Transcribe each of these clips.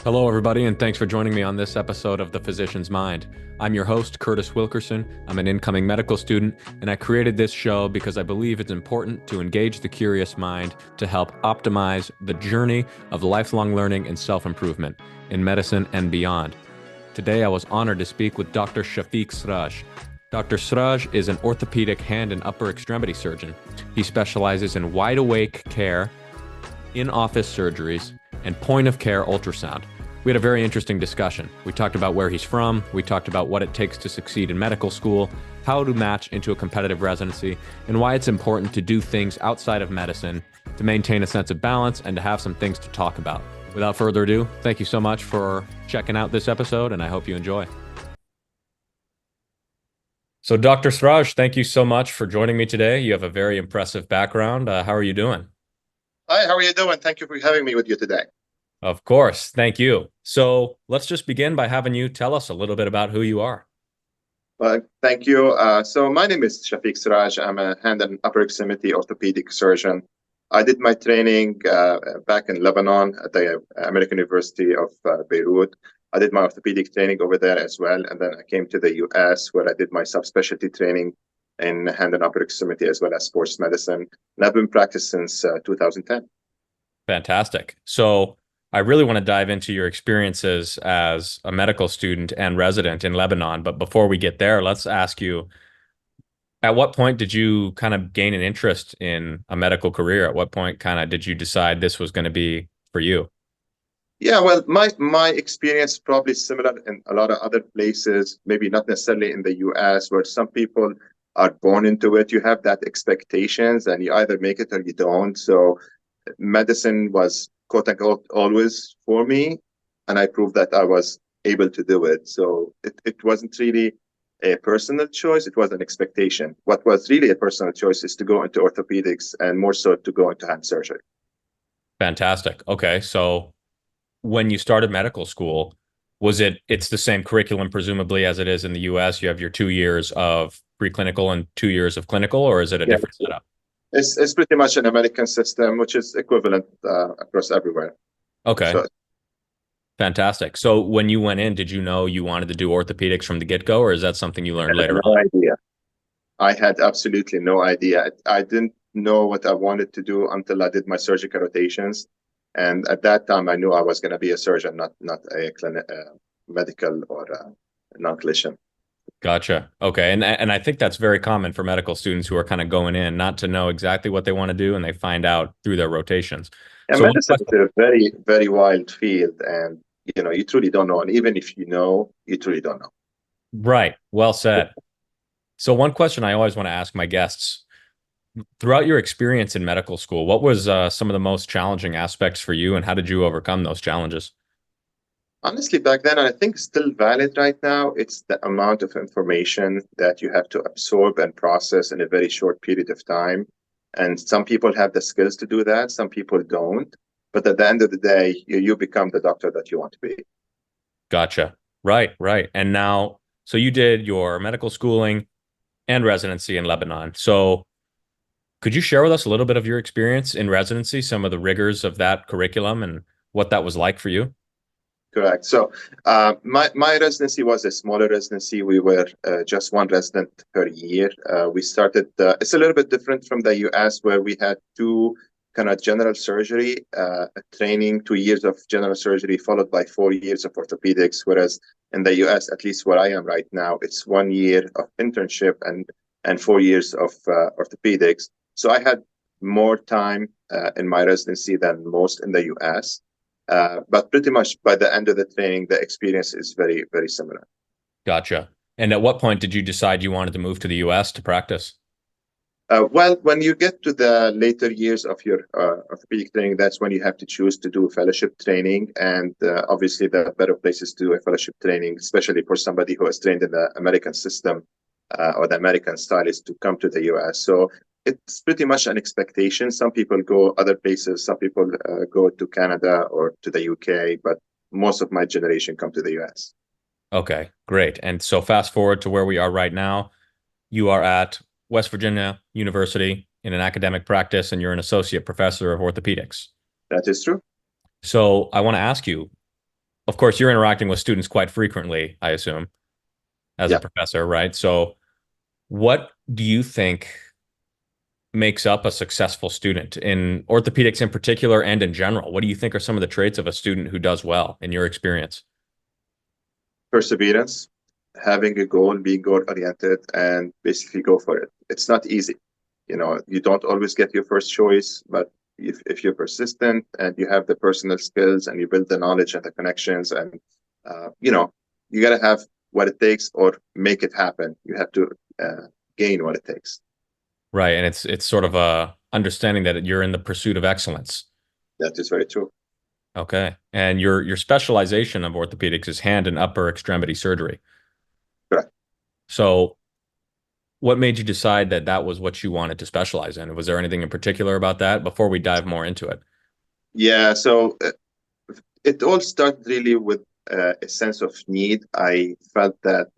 Hello, everybody, and thanks for joining me on this episode of The Physician's Mind. I'm your host, Curtis Wilkerson. I'm an incoming medical student, and I created this show because I believe it's important to engage the curious mind to help optimize the journey of lifelong learning and self-improvement in medicine and beyond. Today, I was honored to speak with Dr. Shafic Sraj. Dr. Sraj is an orthopedic hand and upper extremity surgeon. He specializes in wide-awake care, in-office surgeries, and point-of-care ultrasound. We had a very interesting discussion. We talked about where he's from. We talked about what it takes to succeed in medical school, how to match into a competitive residency, and why it's important to do things outside of medicine to maintain a sense of balance and to have some things to talk about. Without further ado, thank you so much for checking out this episode, and I hope you enjoy. So, Dr. Sraj, thank you so much for joining me today. You have a very impressive background. How are you doing? Hi, how are you doing? Thank you for having me with you today. Of course. Thank you. So let's just begin by having you tell us a little bit about who you are. Thank you. So my name is Shafic Sraj. I'm a hand and upper extremity orthopedic surgeon. I did my training back in Lebanon at the American University of Beirut. I did my orthopedic training over there as well. And then I came to the US where I did my subspecialty training in hand and upper extremity as well as sports medicine. And I've been practicing since 2010. Fantastic. So I really want to dive into your experiences as a medical student and resident in Lebanon. But before we get there, let's ask you, at what point did you kind of gain an interest in a medical career? At what point kind of did you decide this was going to be for you? Yeah, well, my experience probably similar in a lot of other places, maybe not necessarily in the US, where some people are born into it. You have that expectations and you either make it or you don't. So medicine was quote unquote always for me, and I proved that I was able to do it. So it wasn't really a personal choice, it was an expectation. What was really a personal choice is to go into orthopedics and more so to go into hand surgery. Fantastic. Okay. So when you started medical school, it's the same curriculum presumably as it is in the US? You have your 2 years of preclinical and 2 years of clinical, or is it a different setup? It's pretty much an American system, which is equivalent across everywhere. Okay. So, Fantastic. So when you went in, did you know you wanted to do orthopedics from the get-go, or is that something you learned later no on? idea. I had absolutely no idea. I didn't know what I wanted to do until I did my surgical rotations. And at that time, I knew I was going to be a surgeon, not a medical or a non-clinician. Gotcha. Okay. And I think that's very common for medical students who are kind of going in, not to know exactly what they want to do, and they find out through their rotations. And So one medicine is question, a very, very wild field. And, you truly don't know. And even if you know, you truly don't know. right. Well said. So one question I always want to ask my guests, throughout your experience in medical school, what was some of the most challenging aspects for you, and how did you overcome those challenges? Honestly, back then, and I think still valid right now, it's the amount of information that you have to absorb and process in a very short period of time. And some people have the skills to do that, some people don't. But at the end of the day, you become the doctor that you want to be. Gotcha. Right, right. And now, so you did your medical schooling and residency in Lebanon. So could you share with us a little bit of your experience in residency, some of the rigors of that curriculum and what that was like for you? Correct. So my residency was a smaller residency. We were just one resident per year. We started, it's a little bit different from the US where we had two kind of general surgery training, 2 years of general surgery followed by 4 years of orthopedics. Whereas in the US, at least where I am right now, it's 1 year of internship and 4 years of orthopedics. So I had more time in my residency than most in the US. But pretty much by the end of the training, the experience is very, very similar. Gotcha. And at what point did you decide you wanted to move to the US to practice? Well, when you get to the later years of your orthopedic training, that's when you have to choose to do fellowship training. And obviously, the better places to do a fellowship training, especially for somebody who has trained in the American system or the American style, is to come to the US. So it's pretty much an expectation. Some people go other places, some people go to Canada or to the UK, but most of my generation come to the US. Okay, great. And so fast forward to where we are right now, you are at West Virginia University in an academic practice, and you're an associate professor of orthopedics. That is true. So I want to ask you, of course, you're interacting with students quite frequently, I assume, as a Yeah, professor, right? So, what do you think makes up a successful student in orthopedics in particular and in general? What do you think are some of the traits of a student who does well in your experience? perseverance, having a goal, being goal oriented, and basically go for it. It's not easy. You don't always get your first choice, but if you're persistent and you have the personal skills and you build the knowledge and the connections, and you know, you got to have what it takes or make it happen. You have to gain what it takes. Right, and it's sort of a understanding that you're in the pursuit of excellence. That is very true. Okay. And your specialization of orthopedics is hand and upper extremity surgery. Correct. So what made you decide that that was what you wanted to specialize in? Was there anything in particular about that before we dive more into it? Yeah. So it all started really with a sense of need. I felt that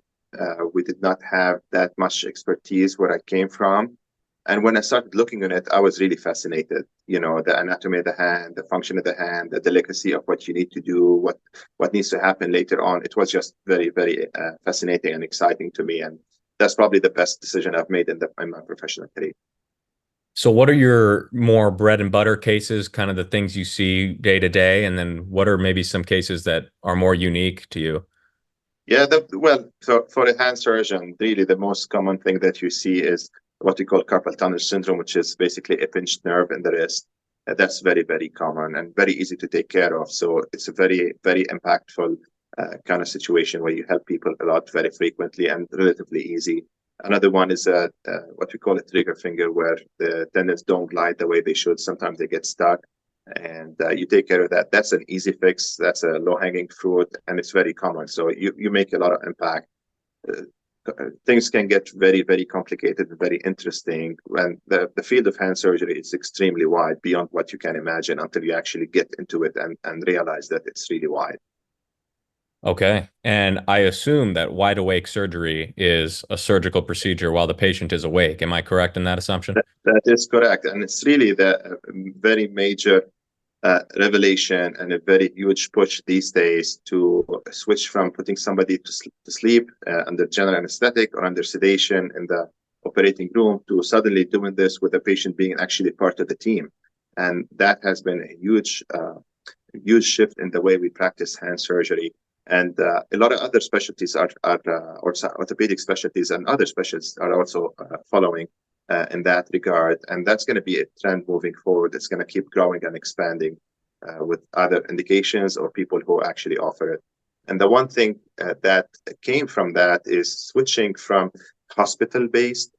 we did not have that much expertise where I came from. And when I started looking at it, I was really fascinated. The anatomy of the hand, the function of the hand, the delicacy of what you need to do, what needs to happen later on. It was just very, very fascinating and exciting to me. And that's probably the best decision I've made in my professional career. So what are your more bread and butter cases, kind of the things you see day to day? And then what are maybe some cases that are more unique to you? Yeah, well, for a hand surgeon, really the most common thing that you see is what we call carpal tunnel syndrome, which is basically a pinched nerve in the wrist. That's very, very common and very easy to take care of. So it's a very, very impactful kind of situation where you help people a lot very frequently and relatively easy. Another one is what we call a trigger finger, where the tendons don't glide the way they should. Sometimes they get stuck and you take care of that. That's an easy fix. That's a low-hanging fruit, and it's very common. So you make a lot of impact. Uh, Things can get very, very complicated and very interesting when the field of hand surgery is extremely wide beyond what you can imagine until you actually get into it and realize that it's really wide. Okay. And I assume that wide awake surgery is a surgical procedure while the patient is awake. Am I correct in that assumption? That is correct. And it's really the very major revelation and a very huge push these days to switch from putting somebody to sleep under general anesthetic or under sedation in the operating room to suddenly doing this with the patient being actually part of the team. And that has been a huge shift in the way we practice hand surgery. And a lot of other specialties or orthopedic specialties and other specialties are also following in that regard. And that's going to be a trend moving forward. It's going to keep growing and expanding with other indications or people who actually offer it. And the one thing that came from that is switching from hospital-based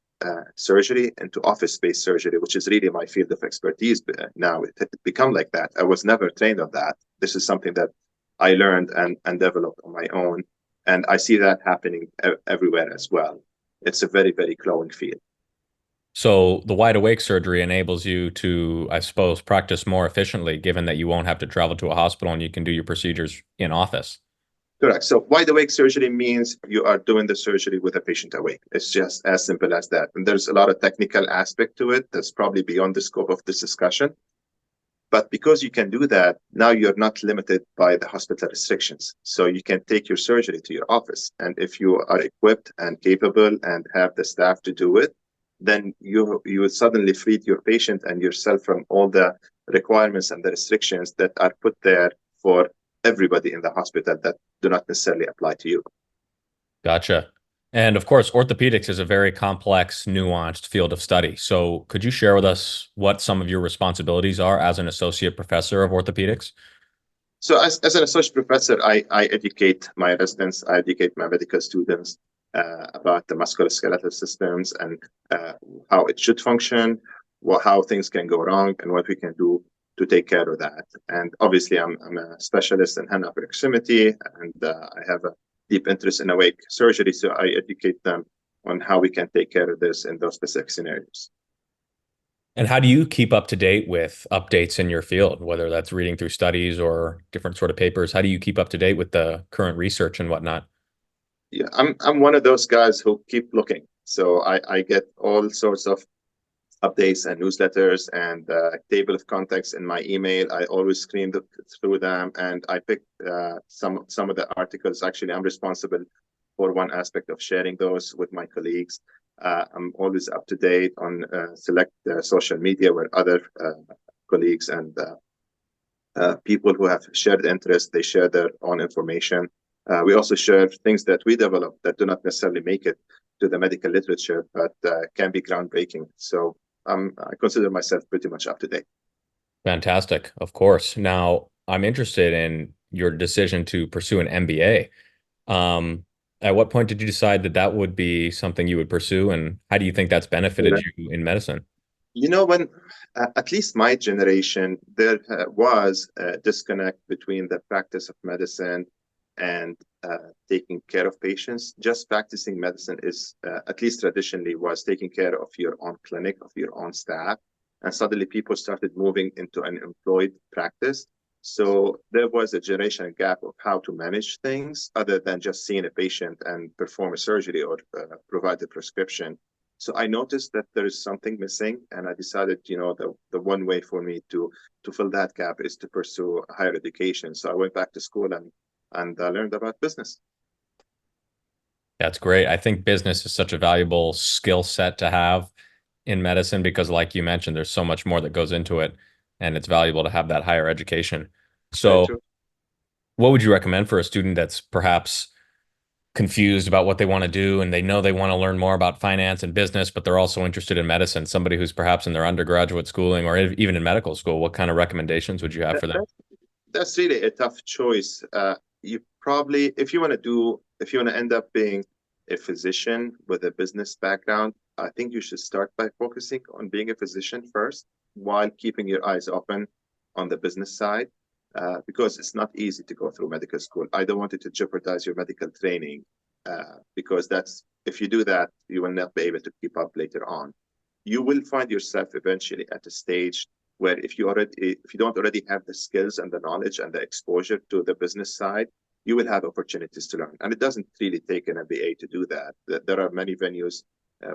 surgery into office-based surgery, which is really my field of expertise now. It become like that. I was never trained on that. This is something that I learned and developed on my own. And I see that happening everywhere as well. It's a very, very growing field. So the wide awake surgery enables you to, I suppose, practice more efficiently, given that you won't have to travel to a hospital and you can do your procedures in office. Correct. So wide awake surgery means you are doing the surgery with a patient awake. It's just as simple as that. And there's a lot of technical aspect to it that's probably beyond the scope of this discussion. But because you can do that, now you're not limited by the hospital restrictions. So you can take your surgery to your office. And if you are equipped and capable and have the staff to do it, then you suddenly freed your patient and yourself from all the requirements and the restrictions that are put there for everybody in the hospital that do not necessarily apply to you. Gotcha. And of course, orthopedics is a very complex, nuanced field of study. So could you share with us what some of your responsibilities are as an associate professor of orthopedics? So as an associate professor, I educate my residents, I educate my medical students about the musculoskeletal systems and how it should function, how things can go wrong, and what we can do to take care of that. And obviously, I'm a specialist in hand upper extremity, and I have a deep interest in awake surgery, so I educate them on how we can take care of this in those specific scenarios. And how do you keep up to date with updates in your field, whether that's reading through studies or different sort of papers? How do you keep up to date with the current research and whatnot? Yeah, I'm one of those guys who keep looking. So I get all sorts of updates and newsletters and table of contents in my email. I always screen through them, and I picked some of the articles. Actually, I'm responsible for one aspect of sharing those with my colleagues. I'm always up to date on select social media where other colleagues and people who have shared interest, they share their own information. We also share things that we develop that do not necessarily make it to the medical literature, but can be groundbreaking. So I consider myself pretty much up to date. Fantastic. Of course. Now, I'm interested in your decision to pursue an MBA. Um, at what point did you decide that that would be something you would pursue, and how do you think that's benefited you in medicine? When at least my generation, there was a disconnect between the practice of medicine and taking care of patients. Just practicing medicine is, at least traditionally, was taking care of your own clinic, of your own staff. And suddenly people started moving into an employed practice. So there was a generational gap of how to manage things other than just seeing a patient and perform a surgery or provide a prescription. So I noticed that there is something missing, and I decided, the one way for me to fill that gap is to pursue higher education. So I went back to school and learned about business. That's great. I think business is such a valuable skill set to have in medicine because, like you mentioned, there's so much more that goes into it, and it's valuable to have that higher education. Very So, true. what would you recommend for a student that's perhaps confused about what they want to do and they know they want to learn more about finance and business, but they're also interested in medicine? Somebody who's perhaps in their undergraduate schooling or even in medical school, what kind of recommendations would you have That, for them? that, that's really a tough choice. You probably, if you want to end up being a physician with a business background, I think you should start by focusing on being a physician first, while keeping your eyes open on the business side, because it's not easy to go through medical school. I don't want it to jeopardize your medical training, because if you do that, you will not be able to keep up later on. You will find yourself eventually at a stage where if you don't already have the skills and the knowledge and the exposure to the business side, you will have opportunities to learn. And it doesn't really take an MBA to do that. There are many venues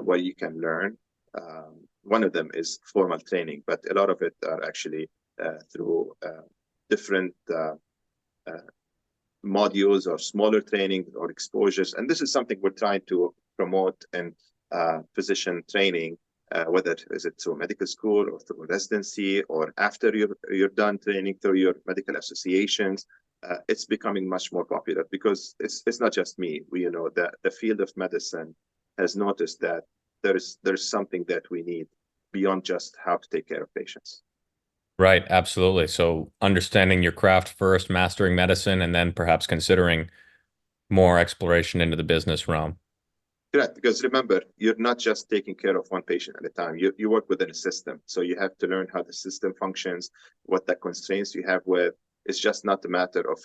where you can learn. One of them is formal training, but a lot of it are actually through different uh, modules or smaller training or exposures. And this is something we're trying to promote in physician training, whether is it through medical school or through residency or after you're done training through your medical associations. It's becoming much more popular because it's not just me. The field of medicine has noticed that there's something that we need beyond just how to take care of patients. Right, absolutely. So understanding your craft first, mastering medicine, and then perhaps considering more exploration into the business realm. Correct, because remember, you're not just taking care of one patient at a time. You work within a system, so you have to learn how the system functions, what the constraints you have with. It's just not a matter of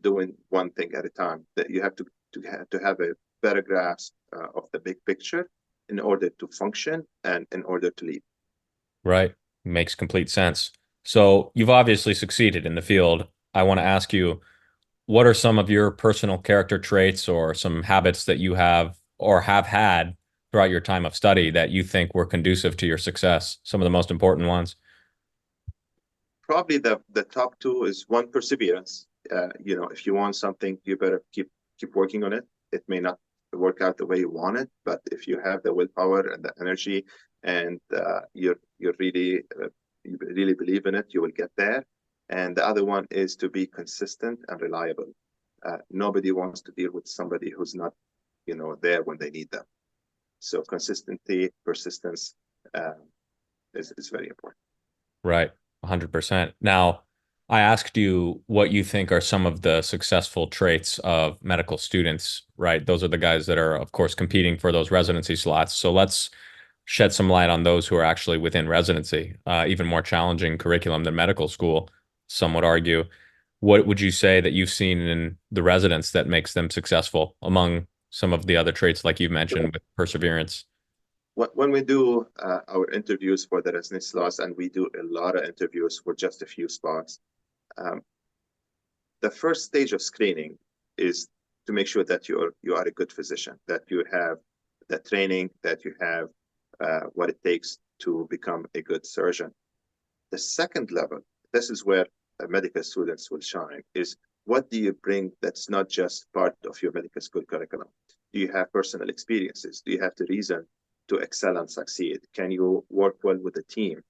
doing one thing at a time. That you have to have a better grasp of the big picture in order to function and in order to lead. Right. Makes complete sense. So you've obviously succeeded in the field. I want to ask you, what are some of your personal character traits or some habits that you have or have had throughout your time of study that you think were conducive to your success? Some of the most important ones. Probably the top two is one, perseverance. If you want something, you better keep working on it. It may not work out the way you want it, but if you have the willpower and the energy, and you really believe in it, you will get there. And the other one is to be consistent and reliable. Nobody wants to deal with somebody who's not, there when they need them. So consistency, persistence, uh, is very important. Right. 100%. Now, I asked you what you think are some of the successful traits of medical students, right? Those are the guys that are, of course, competing for those residency slots. So let's shed some light on those who are actually within residency, even more challenging curriculum than medical school, some would argue. What would you say that you've seen in the residents that makes them successful among some of the other traits, like you mentioned, with perseverance? When we do our interviews for the residency slots, and we do a lot of interviews for just a few spots, um, the first stage of screening is to make sure that you are a good physician, that you have the training, that you have what it takes to become a good surgeon. The second level, this is where medical students will shine, is what do you bring that's not just part of your medical school curriculum? Do you have personal experiences? Do you have the reason to excel and succeed? Can you work well with the team?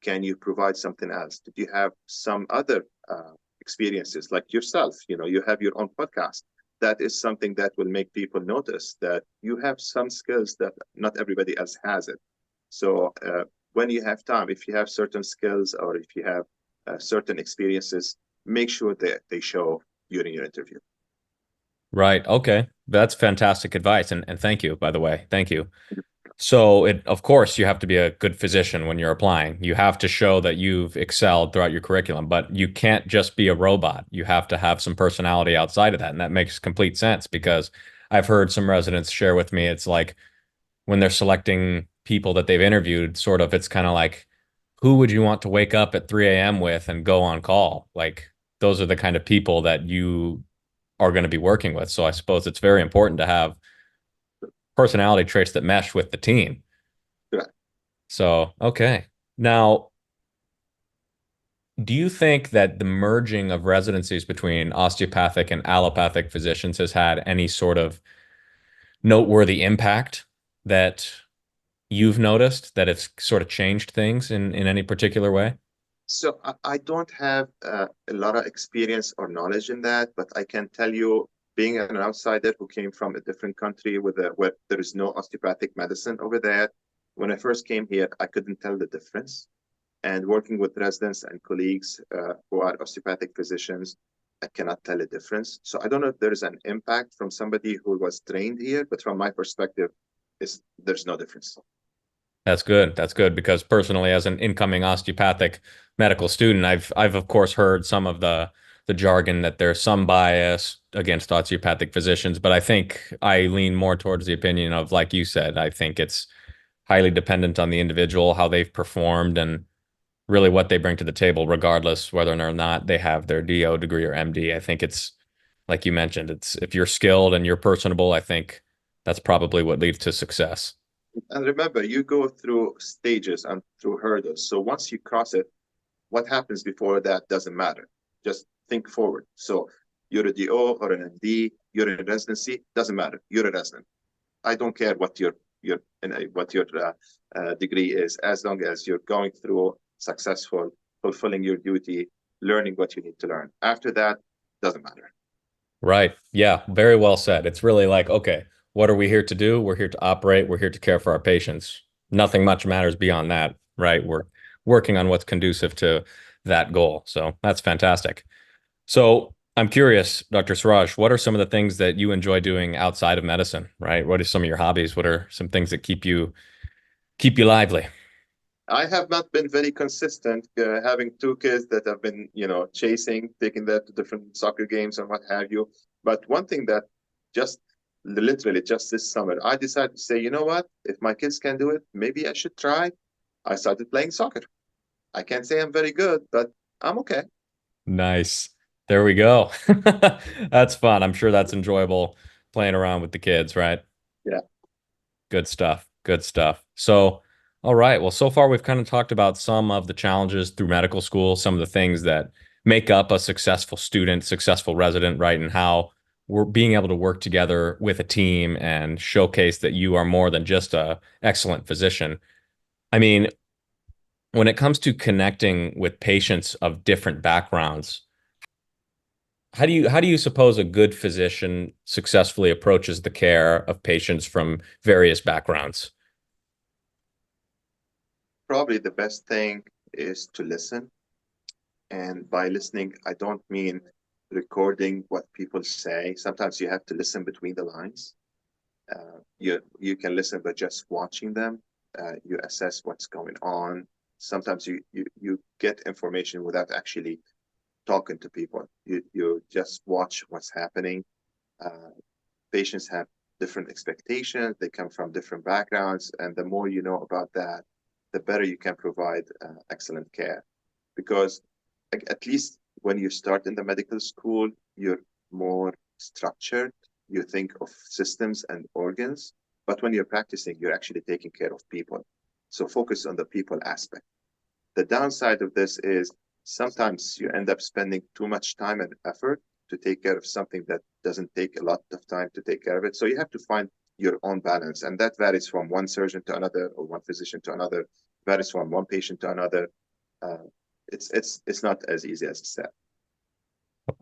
Can you provide something else? Did you have some other experiences like yourself? You have your own podcast. That is something that will make people notice that you have some skills that not everybody else has it. So when you have time, if you have certain skills or if you have certain experiences, make sure that they show during your interview. Right. Okay. That's fantastic advice. And thank you, by the way. Thank you. So of course, you have to be a good physician when you're applying. You have to show that you've excelled throughout your curriculum, but you can't just be a robot. You have to have some personality outside of that. And that makes complete sense because I've heard some residents share with me, it's like when they're selecting people that they've interviewed, sort of, it's kind of like, who would you want to wake up at 3 a.m. with and go on call? Like, those are the kind of people that you are going to be working with. So I suppose it's very important to have personality traits that mesh with the team. Yeah. So, okay. Now, do you think that the merging of residencies between osteopathic and allopathic physicians has had any sort of noteworthy impact that you've noticed that it's sort of changed things in any particular way? So I don't have a lot of experience or knowledge in that, but I can tell you, being an outsider who came from a different country where there is no osteopathic medicine over there, when I first came here, I couldn't tell the difference. And working with residents and colleagues who are osteopathic physicians, I cannot tell a difference. So I don't know if there's an impact from somebody who was trained here, but from my perspective, there's no difference. That's good. That's good because personally, as an incoming osteopathic medical student, I've of course heard some of the jargon that there's some bias against osteopathic physicians, but I think I lean more towards the opinion of, like you said, I think it's highly dependent on the individual, how they've performed, and really what they bring to the table, regardless whether or not they have their DO degree or MD. I think it's like you mentioned, it's if you're skilled and you're personable, I think that's probably what leads to success. And remember, you go through stages and through hurdles. So once you cross it, what happens before that doesn't matter. Just think forward. So you're a DO or an MD, you're in residency, doesn't matter. You're a resident. I don't care what your degree is, as long as you're going through successful, fulfilling your duty, learning what you need to learn. After that, doesn't matter. Right. Yeah. Very well said. It's really like, okay, what are we here to do? We're here to operate. We're here to care for our patients. Nothing much matters beyond that, right? We're working on what's conducive to that goal. So that's fantastic. So I'm curious, Dr. Sraj, what are some of the things that you enjoy doing outside of medicine, right? What are some of your hobbies? What are some things that keep you lively? I have not been very consistent, having two kids that have been, chasing, taking them to different soccer games and what have you. But one thing that just literally just this summer, I decided to say, you know what? If my kids can do it, maybe I should try. I started playing soccer. I can't say I'm very good, but I'm okay. Nice. There we go. That's fun. I'm sure that's enjoyable playing around with the kids, right? Yeah. Good stuff. Good stuff. So, all right. Well, so far we've kind of talked about some of the challenges through medical school, some of the things that make up a successful student, successful resident, right? And how we're being able to work together with a team and showcase that you are more than just a excellent physician. I mean, when it comes to connecting with patients of different backgrounds, how do you suppose a good physician successfully approaches the care of patients from various backgrounds? Probably the best thing is to listen. And by listening, I don't mean recording what people say. Sometimes you have to listen between the lines. You can listen by just watching them. You assess what's going on. Sometimes you get information without actually talking to people. You just watch what's happening. Uh, Patients have different expectations. They come from different backgrounds, and the more you know about that, the better you can provide excellent care. Because at least when you start in the medical school, you're more structured. You think of systems and organs, but when you're practicing, you're actually taking care of people. So focus on the people aspect. The downside of this is sometimes you end up spending too much time and effort to take care of something that doesn't take a lot of time to take care of it. So you have to find your own balance, and that varies from one surgeon to another or one physician to another, varies from one patient to another. Uh, it's not as easy as it's said. Of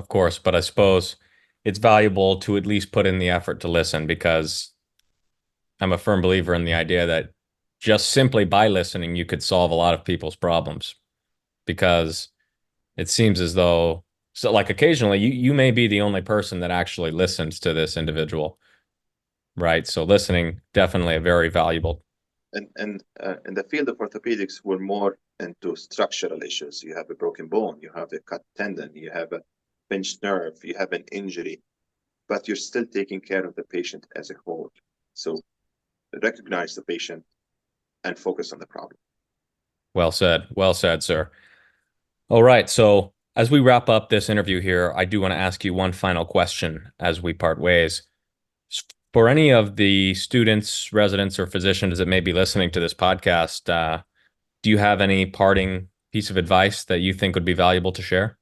course, but I suppose it's valuable to at least put in the effort to listen because I'm a firm believer in the idea that just simply by listening, you could solve a lot of people's problems because it seems as though, so like occasionally you may be the only person that actually listens to this individual, right? So listening, definitely a very valuable. And in the field of orthopedics, we're more into structural issues. You have a broken bone, you have a cut tendon, you have a pinched nerve, you have an injury, but you're still taking care of the patient as a whole. So recognize the patient and focus on the problem. Well said, sir. All right. So as we wrap up this interview here, I do want to ask you one final question as we part ways. For any of the students, residents, or physicians that may be listening to this podcast, do you have any parting piece of advice that you think would be valuable to share?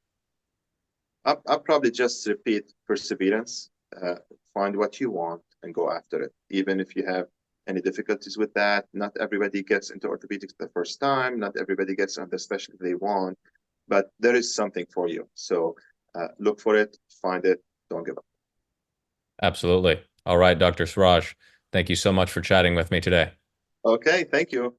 I'll probably just repeat perseverance, uh, find what you want and go after it. Even if you have any difficulties with that, not everybody gets into orthopedics the first time, not everybody gets on the specialty they want, but there is something for you. So look for it, find it, don't give up. Absolutely. All right, Dr. Sraj, thank you so much for chatting with me today. Okay, thank you.